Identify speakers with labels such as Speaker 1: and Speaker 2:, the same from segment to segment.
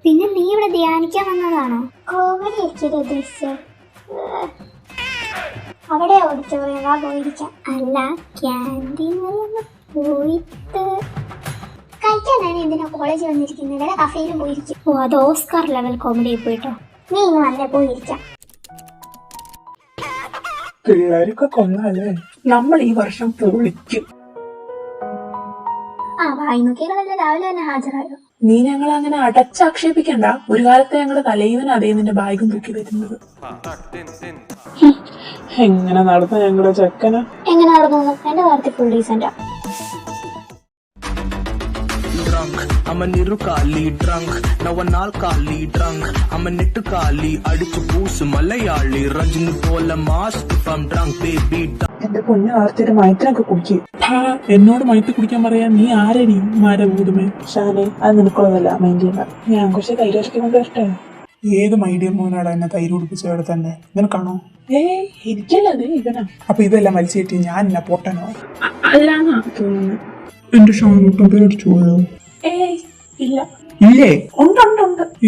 Speaker 1: പിന്നെ നീ ഇവിടെ ധ്യാനിക്കാൻ വന്നതാണോ? കോമഡി ആയിരിക്കും ഉദ്ദേശിച്ചത്. അവിടെ ഓഡിറ്റോറിയം പോയിരിക്കാം. അല്ല, ക്യാൻറ്റീൻ പോയിട്ട് കഴിക്കാനാണ് എന്തിനാ കോളേജ് വന്നിരിക്കുന്നത്? ഇവിടെ കഫേയിൽ പോയിരിക്കും. ഓ, അത് ഓസ്കാർ ലെവൽ കോമഡി പോയിട്ടോ. നീ ഇന്ന് വന്നേ പോയിരിക്കാം.
Speaker 2: പിള്ളേരൊക്കെ കൊന്നാലേ നമ്മൾ ഈ വർഷം പൊളിക്കും.
Speaker 1: വായിനോക്കികളെല്ലാം രാവിലെ തന്നെ ഹാജരായോ?
Speaker 2: നീ ഞങ്ങളെ അങ്ങനെ അടച്ചാക്ഷേപിക്കണ്ട. ഒരു കാലത്ത് ഞങ്ങളുടെ തലൈവൻ അതേ നിന്റെ ബാഗും തൂക്കി വരുന്നത്. എങ്ങനെ നടന്ന ഞങ്ങളുടെ ചെക്കന?
Speaker 1: എങ്ങനെ നടന്നു? എന്റെ കാര്യത്തിൽ full ഡീസന്റാ.
Speaker 3: I'm a nirukali drunk, now a nalkali drunk. I'm a nittukali, adichu poosu malayali, rajini pola mask if I'm drunk, baby.
Speaker 2: എന്റെ പൊന്നു ആർത്തിയുടെ മയത്തിനൊക്കെ കുടിക്കും. എന്നോട് മയത്തി കുടിക്കാൻ പറയാ നീ ആരടി മരം മുതുമേ? ഷാനെ, അത് നിനക്കുള്ളതല്ല, മൈൻഡ് ചെയ്യണ്ട. ഞാൻ കുറച്ച് തൈരാശിക്ക് കൊണ്ട് വരട്ടെ. ഏത് മൈഡിയ മോനാടാ എന്നെ തൈര് കുടിപ്പിച്ചവിടെ തന്നെ? നിനക്കാണോ? എനിക്കല്ലേ ഇവനാ. അപ്പൊ ഇതെല്ലാം വലിച്ചു കെട്ടി ഞാൻ എന്നെ പൊട്ടനോ? അല്ലാന്നാ തോന്നുന്നു. എന്റെ ഷാനോട്ടും പേടിച്ചു പോയോ? ഇല്ല. ഇല്ലേ? ഉണ്ട്.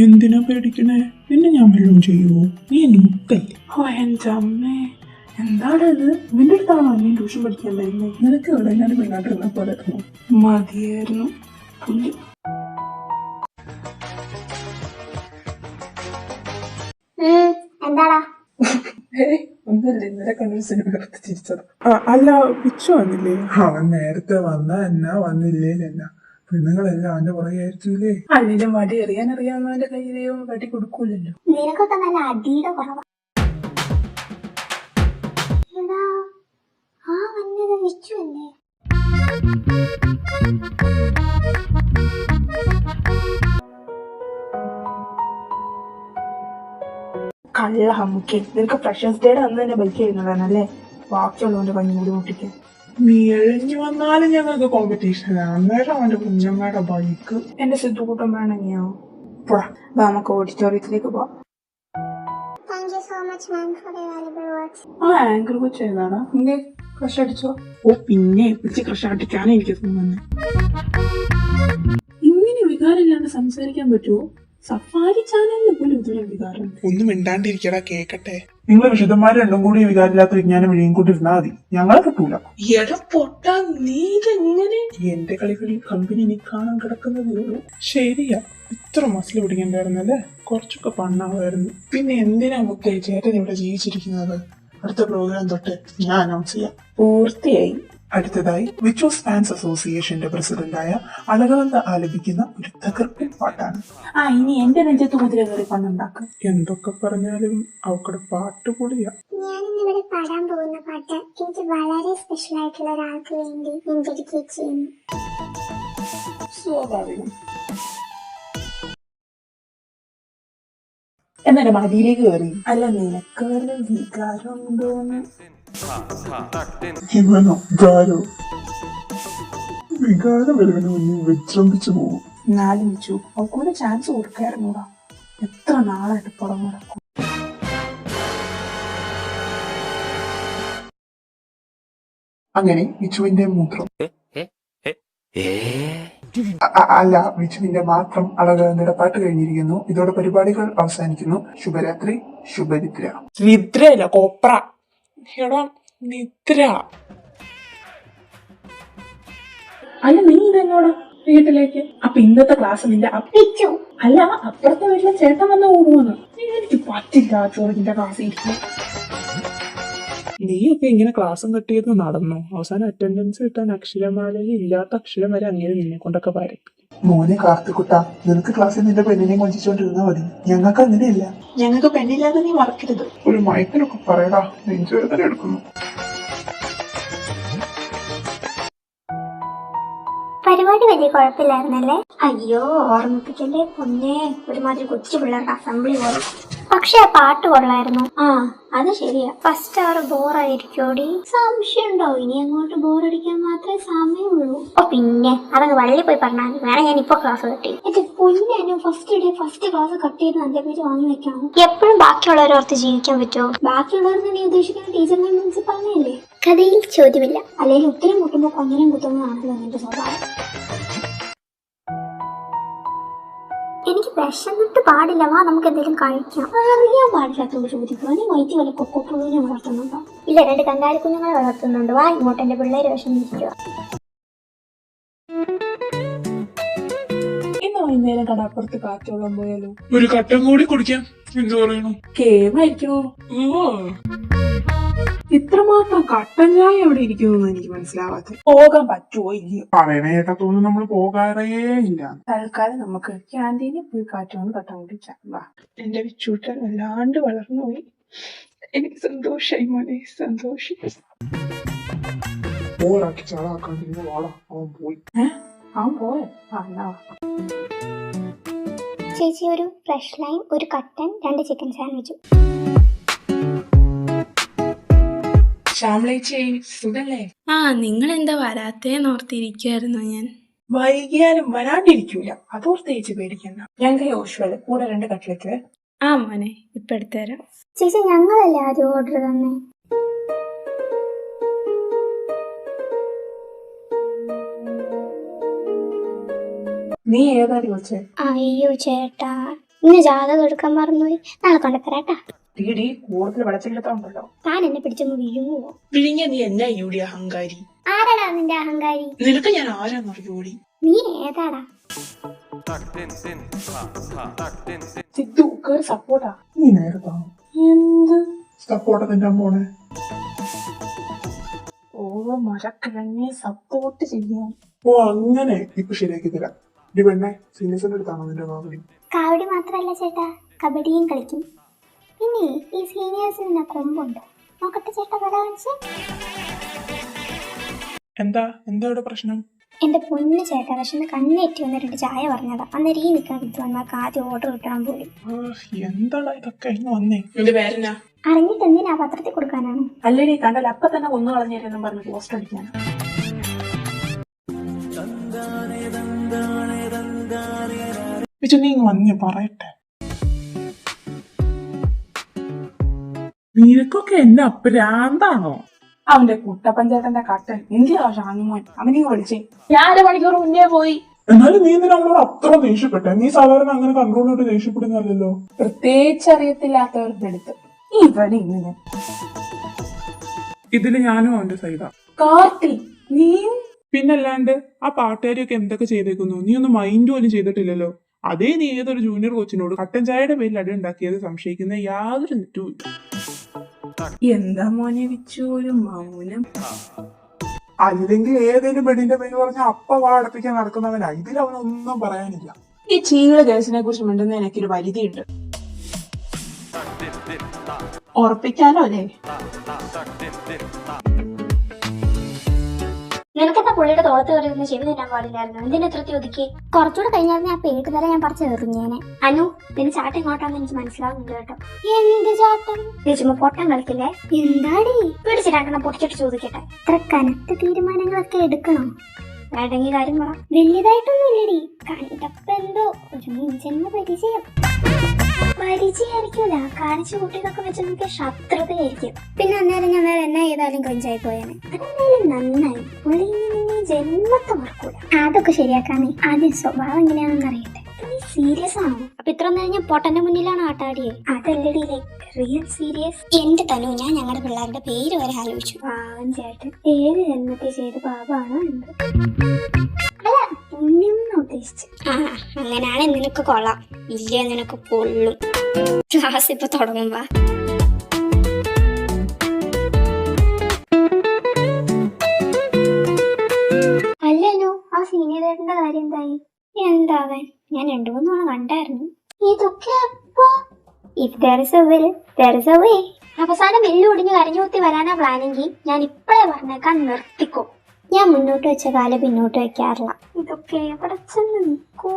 Speaker 2: എന്തിനാ പേടിക്കണേ? നിന്നെ ഞാൻ വല്ലതും ചെയ്യുവോ? നീ എന്റെ മുത്തല്ലേ? ഓ എന്റെ അമ്മേ, എന്താണത്? നിന്റെ അടുത്താണോ നീ ട്യൂഷൻ പഠിക്കാൻ വരുന്നത്? നിനക്ക് ഇവിടെ ഞാൻ പെണ്ണാട്ടിരുന്ന പോലെ മതിയായിരുന്നു.
Speaker 1: എന്താടാ?
Speaker 2: ഒന്നല്ലേ, ഇന്നലെ കണ്ടൊരു സിനിമ എടുത്ത് ചിരിച്ചത്. അല്ല, വിച്ചു വന്നില്ലേ? അവൻ നേരത്തെ വന്ന എന്നാ വന്നില്ലേ എന്നാ? പെണ്ണുങ്ങളെല്ലാം അവന്റെ പുറകെ ആയിരിക്കൂലേ. അല്ലെങ്കിലും വടി എറിയാൻ അറിയാവുന്നവന്റെ കയ്യിലെയോ വടി കൊടുക്കൂലല്ലോ.
Speaker 1: നിനക്കൊക്കെ നല്ല അടിയുടെ കുറവാ. വന്നത് വിച്ചു അല്ലേ?
Speaker 2: കള്ള ഹമ്മുക്കെ, നിനക്ക് ഫ്രഷേഴ്സ് ഡേയുടെ അന്ന് തന്നെ ബൈക്ക് ചെയ്യുന്നതാണല്ലേ ബാക്കിയുള്ളവന്റെ കഞ്ഞൂടി മുട്ടിക്കാൻ. നീ എഴഞ്ഞു വന്നാലും ഞങ്ങൾക്ക് കോമ്പറ്റീഷനാണ്. അന്നേരം അവന്റെ കുഞ്ഞമ്മയുടെ ബൈക്ക് എന്റെ സിദ്ധുകൂട്ടം വേണമെങ്കിയോ? പോടാ, നമുക്ക് ഓഡിറ്റോറിയത്തിലേക്ക് പോവാം. ആങ്കർ കൊച്ചു ഏതാടാ? നിന്റെ ക്രഷ് അടിച്ചോ? ഓ പിന്നെ പിടിച്ച് ക്രഷ് അടിക്കാനും എനിക്ക് തോന്നുന്നത്. ഇങ്ങനെ വികാരമില്ലാണ്ട് സംസാരിക്കാൻ പറ്റുമോ? സഫാരി ചാനലിന് പോലും ഇതിലെ വികാരം. ഒന്നും മിണ്ടാണ്ടിരിക്കടാ, കേക്കട്ടെ. നിങ്ങൾ വിശുദ്ധന്മാർ രണ്ടും കൂടി വികാരമില്ലാത്ത വിജ്ഞാനം വിഴിയും കൂട്ടിരുന്നാ മതി, ഞങ്ങളെ കിട്ടൂല. പൊട്ട നീ ഇതെങ്ങനെ? എന്റെ കളികളിൽ കമ്പനി നീ കാണാൻ കിടക്കുന്നതേ ഉള്ളൂ. ശരിയാ, ഇത്ര മസിൽ പിടിക്കണ്ടായിരുന്നല്ലേ? കുറച്ചൊക്കെ പണ്ണാവായിരുന്നു. പിന്നെ എന്തിനാ മുത്തേ ചേട്ടൻ ഇവിടെ ജീവിച്ചിരിക്കുന്നത്? അടുത്ത പ്രോഗ്രാം തൊട്ട് ഞാൻ അനൗൺസ് ചെയ്യാം. പൂർത്തിയായി. അടുത്തതായി വിച്ചൂസ് ഫാൻസ് അസോസിയേഷന്റെ പ്രസിഡന്റായ അളകവന്ത ആലപിക്കുന്ന ഒരു തകർപ്പൻ പാട്ടാണ്. ഇനി എന്റെ നെഞ്ചത്ത് കുതിര കയറി പണ്ടുണ്ടാക്കും. എന്തൊക്കെ പറഞ്ഞാലും അവക്കടെ പാട്ട് പൊളിയാ.
Speaker 1: ഞാനിന്നിവിടെ പാടാൻ പോകുന്ന പാട്ട് എനിക്ക് വളരെ സ്പെഷ്യൽ ആയിട്ടുള്ള ഒരാൾക്ക് വേണ്ടി ഞാൻ ഡെഡിക്കേറ്റ് ചെയ്യുന്നു.
Speaker 2: സ്വാഭാവികം. എന്നാ മടിയിലേക്ക് കയറി. അല്ല, നിനക്ക് വല്ല വികാരം ഉണ്ടോന്ന്? വികാരം വരുന്നതിന് മുന്നേ വിജൃംഭിച്ചു പോകും. എന്നാലും വിച്ചു അവക്കൂടെ ചാൻസ് കൊടുക്കായിരുന്നൂടാ. എത്ര നാളായിട്ട് പുറം നടക്കും. അങ്ങനെ വിച്ചുവിന്റെ മൂത്രം അല്ല, വിച്ചുവിന്റെ മാത്രം അളകവന്തയുടെ പാട്ട് കഴിഞ്ഞിരിക്കുന്നു. ഇതോടെ പരിപാടികൾ അവസാനിക്കുന്നു. ശുഭരാത്രി, ശുഭനിദ്ര. നിദ്രയല്ല, കോപ്ര. എടാ നിദ്ര. അല്ല, നീ ഇതെന്നോടാ വീട്ടിലേക്ക്? അപ്പൊ ഇന്നത്തെ ക്ലാസ് നിന്റെ അപ്പിച്ചു? അല്ല, അപ്പുറത്തെ വീട്ടിലെ ചേട്ടൻ വന്ന് കൂടുമെന്ന്. എനിക്ക് പറ്റില്ല ചോറിന്റെ ക്ലാസ് ഇരിക്കും. നീയൊക്കെ ഇങ്ങനെ ക്ലാസ്സും കട്ടിയത് നടന്നു. അവസാനം അറ്റൻഡൻസ് കിട്ടാൻ അക്ഷരമാലയിൽ ഇല്ലാത്ത അക്ഷരം വരെ അങ്ങനെ നിന്നെ കൊണ്ടൊക്കെ വരയ്ക്കും. മോനെ കാർത്തിക്കുട്ട, നിനക്ക് ക്ലാസ്സിൽ നിന്റെ പെണ്ണിനെ കൊഞ്ചിച്ചോണ്ടിരുന്നാ മതി. ഞങ്ങൾക്ക് അങ്ങനെയല്ല. ഞങ്ങൾക്ക് പെണ്ണില്ലാതെ നീ മറക്കരുത്. ഒരു മയത്തിനൊക്കെ പറയടാ, നെഞ്ചുവേദന എടുക്കുന്നു.
Speaker 1: പരിപാടി വലിയ കുഴപ്പമില്ലായിരുന്നല്ലേ? അയ്യോ, ഓർമ്മിപ്പിക്കല്ലേ പൊന്നെ. ഒരുമാതിരി കൊച്ചു പിള്ളേരുടെ അസംബ്ലി പോലെ. പക്ഷെ ആ പാട്ട് കൊള്ളായിരുന്നു. അത് ശരിയാ. ഫസ്റ്റ് അവർ ബോറായിരിക്കോടി? സംശയം ഉണ്ടോ? ഇനി അങ്ങോട്ട് ബോറടിക്കാൻ മാത്രമേ സമയമുള്ളൂ. പിന്നെ അതങ്ങ് വള്ളി പോയി പറഞ്ഞാൽ വേണം. ഞാൻ ഇപ്പൊ ക്ലാസ് കട്ടി. എന്റെ പൊന്നു, first day first class cut ചെയ്ത് നല്ല പേര് വാങ്ങി വെക്കണം. എപ്പോഴും ബാക്കിയുള്ളവരോർത്ത് ജീവിക്കാൻ പറ്റുമോ? ബാക്കിയുള്ളവർക്ക് നീ ഉദ്ദേശിക്കുന്ന ടീച്ചറിനെ പ്രിൻസിപ്പളിനെയല്ലേ? കഥയിൽ ചോദ്യമില്ല. അല്ലെങ്കിൽ ഉത്തരം മുട്ടുമ്പോ കൊഞ്ഞനം കുത്തുന്നതാണല്ലോ എന്റെ സ്വഭാവം. എനിക്ക് വിശന്നിട്ട് പാടില്ല, വാ നമുക്ക് എന്തെങ്കിലും കഴിക്കാം. അറിയാൻ പാടില്ലാത്തോട് ചോദിക്കുക. നീ വയറ്റി വല്ല കൊക്കോപ്പുള്ളിനെ വളർത്തുന്നുണ്ടോ? ഇല്ല, 2 കങ്കാരി കുഞ്ഞുങ്ങളെ വളർത്തുന്നുണ്ട്. വാ ഇങ്ങോട്ട്, എന്റെ പിള്ളേര് വിഷമിരിക്കുക.
Speaker 2: ഇന്ന് വൈകുന്നേരം കടാപ്പുറത്ത് കാറ്റോളം പോയാലോ? ഒരു കട്ടൻ കൂടി കുടിക്കാം. എന്ത് പറയണു? കേമായിരിക്കണോ? ഇത്രമാത്രം കട്ടൻ ചായ എവിടെ ഇരിക്കുന്നു എനിക്ക് മനസ്സിലാവാത്ത. പോകാൻ പറ്റുമോ ഇല്ലയോ? പറയണ കേട്ടാ തോന്നുന്നു നമ്മൾ പോകാറേ ഇല്ല. തൽക്കാലം നമുക്ക് ക്യാൻറ്റീനിൽ പോയി കാറ്റോന്ന് കട്ടൻ കുടിക്കാം. വാ. എന്റെ വിച്ചൂട്ടൻ വല്ലാണ്ട് വളർന്നുപോയി. എനിക്ക് സന്തോഷായി മോനെ, സന്തോഷം. ഓരാക്കി ചാടാക്കാണ്ടിരുന്ന വാടാ, അവൻ പോയി. അവൻ പോയ?
Speaker 1: ചേച്ചി ഒരു ഫ്രഷ് ലൈം, ഒരു കട്ടൻ, 2 ചിക്കൻ സാൻഡ്വിച്ചും.
Speaker 2: ശ്യാമളേച്ചി സുഖല്ലേ?
Speaker 4: നിങ്ങൾ എന്താ വരാത്തേന്ന് ഓർത്തിരിക്കുവായിരുന്നു ഞാൻ.
Speaker 2: വൈകിയാലും വരാണ്ടിരിക്കൂല, അതോർത്ത് ചേച്ചി പേടിക്കണ്ട. ഞങ്ങൾക്ക് യോശുവല് കൂടെ 2 കട്ട്ലറ്റ്.
Speaker 4: മോനെ ഇപ്പൊ എടുത്തുതരാം.
Speaker 1: ചേച്ചി ഞങ്ങളല്ലേ ആദ്യം ഓർഡർ തന്നെ.
Speaker 2: നീ ഏതാടി വെച്ചേ?
Speaker 1: അയ്യോ ചേട്ടാ, ഇന്ന് ജാതകം എടുക്കാൻ മറന്നുപോയി. നാളെ കൊണ്ടുതരാട്ടാ.
Speaker 2: ഡീഡി കൂടുതൽ വെളച്ചിലെത്താണ്ടല്ലോ.
Speaker 1: താൻ എന്നെ പിടിച്ചൊന്ന് വിഴുങ്ങുവോ?
Speaker 2: വിഴിഞ്ഞ നീ എന്നാ യൂടി അഹങ്കാരി?
Speaker 1: ആരാടാ നിന്റെ അഹങ്കാരി?
Speaker 2: നിനക്ക് ഞാൻ ആരാന്നറിയൂടി?
Speaker 1: നീ ഏതാടാ?
Speaker 2: സിദ്ധു കേറി സപ്പോർട്ടാ. നീ നേരത്താണോ? എന്ത് സപ്പോർട്ടാ നിന്റെ അമ്മോനെ? ഓ മഴക്കിഴങ്ങെ സപ്പോർട്ട് ചെയ്യാൻ. ഓ അങ്ങനെ. ഇപ്പൊ ശരിയാക്കി തരാം. ഈ പെണ്ണെ സീനിയസിന്റെ അടുത്താണോ നിന്റെ മാമി?
Speaker 1: കാവടി മാത്രല്ല ചേട്ടാ, കബഡിയും കളിക്കും. പിന്നെ ഈ സീനിയേഴ്സിന് കൊമ്പുണ്ട്. നോക്കട്ടെ ചേട്ടാ, വര കാണിച്ച്.
Speaker 2: എന്താ ഇവിടെ പ്രശ്നം?
Speaker 1: എന്റെ പൊന്നു ചേട്ടാ, വിശന്ന് കണ്ണേറ്റി വന്ന് 2 ചായ പറഞ്ഞതാ. അന്നേരം ഈ നിൽക്കാൻ വിത്ത് വന്നാൽ ആദ്യം ഓർഡർ കിട്ടാൻ പോയി.
Speaker 2: എന്താടാ ഇതൊക്കെ വന്നേ? എന്റെ പേരെന്നാ?
Speaker 1: അറിഞ്ഞിട്ട് എന്തിനാ, പത്രത്തിൽ കൊടുക്കാനാണ്.
Speaker 2: അല്ലേടി കണ്ടാൽ അപ്പൊ തന്നെ കൊന്നു കളഞ്ഞേരെന്നും പറഞ്ഞ് പോസ്റ്റ് അടിക്കാൻ. നീ വന്നേ പറയട്ടെ. നിനക്കൊക്കെ എന്നെ അപ്രാന്താണോ? അവന്റെ കുട്ടപ്പഞ്ചേട്ടന്റെ കട്ടൻ എന്തിനാ ഷാനുമോൻ? അവനെ വിളിച്ചേ. ഞാൻ 1 മണിക്കൂർ മുന്നേ പോയി. എന്നാലും നീ എന്തിനാ നമ്മളോട് അത്ര ദേഷ്യപ്പെട്ടെ? നീ സാധാരണ അങ്ങനെ കൺട്രോളോട്ട് ദേഷ്യപ്പെടുന്നല്ലോ. പ്രത്യേകിച്ച് അറിയത്തില്ലാത്തവരുടെ അടുത്ത് ഇവിടെ ഇങ്ങനെ. ഇതില് ഞാനും അവന്റെ സൈഡാ. കാർത്തി നീ പിന്നല്ലാണ്ട് ആ പാട്ടുകാരിയൊക്കെ എന്തൊക്കെ ചെയ്തേക്കുന്നു? നീ ഒന്നും മൈൻഡ് പോലും ചെയ്തിട്ടില്ലല്ലോ. അതേ നീ ഏതൊരു ജൂനിയർ കോച്ചിനോട് കട്ടൻ ചായയുടെ പേരിൽ അടി ഉണ്ടാക്കിയത് സംശയിക്കുന്ന യാതൊരു തെറ്റും. എന്താ മോനെ വിച്ചു ഒരു മൗനം? അല്ലെങ്കിൽ ഏതെങ്കിലും പെണ്ണിന്റെ പേര് പറഞ്ഞ അപ്പ വാടപ്പിക്കാൻ നടക്കുന്നവനാ. ഇതിലവനൊന്നും പറയാനില്ല. ഈ ചീകള കേസിനെ കുറിച്ച് മിണ്ടുന്ന എനിക്കൊരു പരിധിയുണ്ട്. ഉറപ്പിക്കാലോ അല്ലേ?
Speaker 1: നിനക്കെന്താ പുള്ളിയുടെ തോളത്ത് കയറിയിരുന്ന ചെവി തരാൻ പാടില്ലായിരുന്നു? എന്തിനെ തൃപ്തി ഒതുക്കി? കുറച്ചുകൂടെ കഴിഞ്ഞാൽ ആ പേട്ട് തല ഞാൻ പറിച്ചു എറിഞ്ഞേനെ. അനു, നിന്റെ ചാട്ടം ഇങ്ങോട്ടാന്ന് എനിക്ക് മനസ്സിലാവുന്നില്ല കേട്ടോ. എന്ത് ചാട്ടം? ചുമ്മാ പൊട്ടം കളിക്കില്ലേ? എന്താടി? പിടിച്ചിട്ടാക്കണം പൊട്ടിച്ചിട്ട് ചോദിക്കട്ടെ. ഇത്ര കനത്ത തീരുമാനങ്ങളൊക്കെ എടുക്കണോ? വേണ്ടെങ്കിൽ കാര്യം പറ. വലിയതായിട്ടൊന്നും ഇല്ലടി, കണ്ടപ്പോ എന്തോ ഒരു മുൻജന്മ പരിചയം. പരിചയായിരിക്കൂല, കാണിച്ച കുട്ടികളൊക്കെ വെച്ച് നോക്കിയ ശത്രുതയായിരിക്കും. പിന്നെ അന്നേരം ഞാൻ വേറെ എന്നാ ചെയ്താലും കൊഞ്ചായി പോയേനെ. അതെന്തായാലും നന്നായി. പുള്ളി നിന്നെ ജന്മത്തെ മറക്കൂല. അതൊക്കെ ശരിയാക്കാന്നേ. ആദ്യം സ്വഭാവം എങ്ങനെയാണെന്ന് അറിയട്ടെ. നീ സീരിയസ് ആണോ? അപ്പൊ ഇത്ര നേരം ഞാൻ പൊട്ടന്റെ മുന്നിലാണ് ആട്ടാടിയെ. അതല്ലടി, റിയൽ സീരിയസ്. എന്റെ തനു, ഞാൻ ഞങ്ങളുടെ പിള്ളേരുടെ പേര് വരെ ആലോചിച്ചു. പാവം ചേട്ടൻ 7 ജന്മത്തെ ചെയ്ത് പാപാണോ എന്ത്? അല്ല, പുണ്യം ഉദ്ദേശിച്ചു. അങ്ങനെയാണ് നിനക്ക് കൊള്ളാം. ഇല്ല നിനക്ക് പൊള്ളും. ക്ലാസ് ഇപ്പൊ തുടങ്ങുമ്പോ അല്ലല്ലോ. ആ സീനിയർ ഏട്ടന്റെ കാര്യം എന്തായി? എന്താവൻ, ഞാൻ 2-3 തവണ കണ്ടായിരുന്നു. ഇതൊക്കെ അപ്പൊ if there is a will, there is a way. അവസാനം വെല്ലു ഒടിഞ്ഞ് കരഞ്ഞുകുത്തി വരാനാ പ്ലാനെങ്കിൽ ഞാൻ ഇപ്പഴേ പറഞ്ഞേക്കാൻ നിർത്തിക്കോ. ഞാൻ മുന്നോട്ട് വെച്ച കാലം പിന്നോട്ട് വെക്കാറില്ല. ഇതൊക്കെ എവിടെ ചെന്ന് നിൽക്കോ?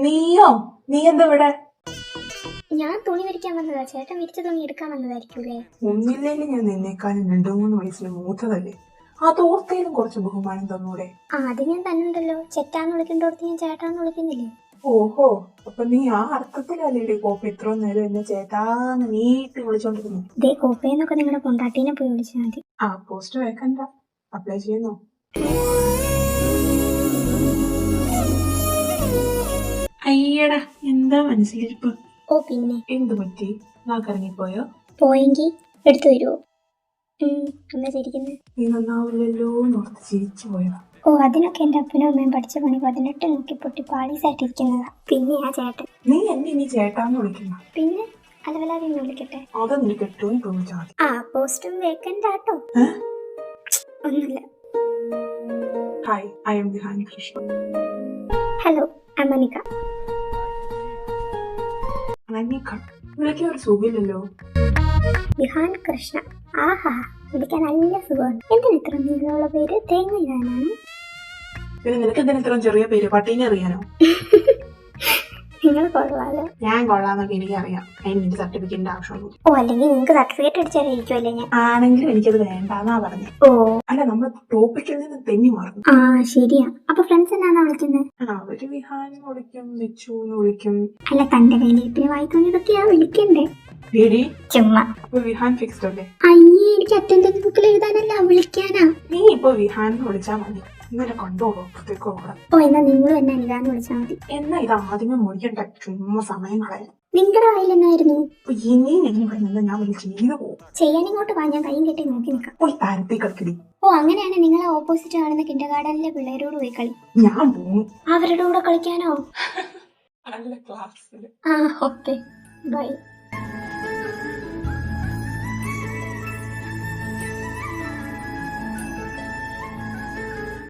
Speaker 2: നീയോ? നീ എന്താ ഇവിടെ?
Speaker 1: ഞാൻ തുണി വിരിക്കാൻ വന്നതാ. ചേട്ടൻ വിരിച്ച തുണി എടുക്കാൻ വന്നതായിരിക്കൂലേ?
Speaker 2: ഒന്നില്ലെങ്കിൽ ഞാൻ നിന്നേക്കാളും 2-3 വയസ്സിന് മൂത്തതല്ലേ. അതോർത്തേലും കുറച്ച് ബഹുമാനം തന്നൂടെ?
Speaker 1: ആദ്യം ഞാൻ തന്നുണ്ടല്ലോ. ചെറ്റാന്ന് വിളിക്കേണ്ടോടത്ത് ഞാൻ ചേട്ടാന്ന് വിളിക്കുന്നില്ലേ?
Speaker 2: ഓഹോ, അപ്പൊ നീ ആ അർത്ഥത്തിലല്ലേ കോപ്പ ഇത്രയും നേരം എന്നെ ചേട്ടാന്ന് നീട്ടി വിളിച്ചോണ്ടിരുന്നു?
Speaker 1: ദേ കോപ്പയെന്നൊക്കെ നിങ്ങളുടെ കൊണ്ടാട്ടീനെ പോയി വിളിച്ചാൽ മതി.
Speaker 2: ആ പോസ്റ്റ് വെക്കണ്ട, അപ്ലൈ ചെയ്യുന്നു. അയ്യടാ, എന്താ മനസ്സിലിരിപ്പ്?
Speaker 1: ഓ പിന്നെ
Speaker 2: എന്ത് പറ്റി? നാക്കിറങ്ങിപ്പോയോ?
Speaker 1: പോയെങ്കിൽ എടുത്തു തരുമോ? എന്താ ചിരിക്കുന്നത്?
Speaker 2: നീ നന്നാവില്ലല്ലോ എന്നോർത്ത് ചിരിച്ചു പോയതാ.
Speaker 1: ഓ അതിനൊക്കെ എന്റെ അപ്പനും അമ്മയും പഠിച്ച പണി 18 നോക്കി പൊട്ടി പാളീസായിട്ടിരിക്കുന്നതാ. പിന്നെ ആ ചേട്ടൻ
Speaker 2: നീ എന്നെ ഇനി ചേട്ടാന്ന് വിളിക്കുന്ന?
Speaker 1: പിന്നെ അലവലാതെ ഒന്ന് വിളിക്കട്ടെ.
Speaker 2: അത് നിനക്ക് കെട്ടുമെന്ന് തോന്നിച്ചാൽ മതി.
Speaker 1: ആ പോസ്റ്റും വേക്കന്റ് ആട്ടോ. ഒന്നുമില്ല.
Speaker 2: Hi, I am Vihaan Krishna.
Speaker 1: Hello Amanika.
Speaker 2: വിളിക്കാൻ ഒരു സുഖമില്ലല്ലോ.
Speaker 1: വിഹാൻ കൃഷ്ണ. ആഹാ, വിളിക്കാൻ നല്ല സുഖമാണ്. എന്തിന് ഇത്ര നീളമുള്ള പേര്? തേങ്ങ ഇടാനാണ്.
Speaker 2: പിന്നെ നിനക്ക് എന്തിനാ ഇത്രയും ചെറിയ പേര്? പട്ടീനെ അറിയാനോ?
Speaker 1: നിങ്ങൾ കൊള്ളാലോ.
Speaker 2: ഞാൻ കൊള്ളാന്നൊക്കെ എനിക്കറിയാം. അതിന് നിന്റെ സർട്ടിഫിക്കറ്റിന്റെ ആവശ്യമൊന്നും.
Speaker 1: ഓ അല്ലെങ്കിൽ നിങ്ങൾക്ക് സർട്ടിഫിക്കറ്റ് അടിച്ചാലിരിക്കുമല്ലേ ഞാൻ.
Speaker 2: ആണെങ്കിലും എനിക്കത് വേണ്ടാന്നാ പറഞ്ഞു.
Speaker 1: ഓ
Speaker 2: അല്ല, നമ്മൾ ടോപ്പിക്കിൽ നിന്ന് തെന്നി മാറുന്നു.
Speaker 1: ആ ശരിയാ. അപ്പൊ ഫ്രണ്ട്സ് എന്നാണ് വിളിക്കുന്നത്?
Speaker 2: അവര് വിഹാൻ വിളിക്കും, വിച്ചു എന്ന് വിളിക്കും.
Speaker 1: അല്ല തന്റെ കയ്യിലിപ്പിന് വായി തോന്നിയതൊക്കെയാ വിളിക്കണ്ടേ?
Speaker 2: പേടി
Speaker 1: ചുമ്മാ.
Speaker 2: ഇപ്പൊ വിഹാൻ ഫിക്സ്ഡ് അല്ലേ?
Speaker 1: അയ്യേ, എനിക്ക് അറ്റൻഡൻസ് ബുക്കിൽ എഴുതാനല്ല, വിളിക്കാനാ.
Speaker 2: നീ ഇപ്പൊ വിഹാൻ വിളിച്ചാ മതി. ഇന്നലെ കണ്ടോളൂ അപ്പത്തേക്കോ അവിടെ.
Speaker 1: ഓ എന്നാ നിങ്ങൾ എന്നെ ഇല്ലാന്ന് വിളിച്ചാൽ മതി.
Speaker 2: എന്നാ ഇത് ആദ്യമേ മുടിക്കണ്ട, ചുമ്മാ സമയം കളയാൻ.
Speaker 1: നിങ്ങളുടെ കയ്യിൽ എന്നായിരുന്നു?
Speaker 2: ഇനി എങ്ങനെ ഇവിടെ നിന്ന് ഞാൻ വലിയ ചെയ്തു പോകും.
Speaker 1: ചെയ്യാൻ ഇങ്ങോട്ട് വാ, ഞാൻ കൈയും കെട്ടി നോക്കി നിൽക്കാം.
Speaker 2: പോയി താരത്തി കളിക്കടി.
Speaker 1: ഓ അങ്ങനെയാണ് നിങ്ങളെ ഓപ്പോസിറ്റ് കാണുന്ന കിൻഡർ ഗാർഡനിലെ പിള്ളേരോട് പോയി കളി.
Speaker 2: ഞാൻ പോകും.
Speaker 1: അവരുടെ കൂടെ കളിക്കാനോ?
Speaker 2: നല്ല ക്ലാസ്സിൽ.
Speaker 1: ആ ഓക്കെ ബൈ.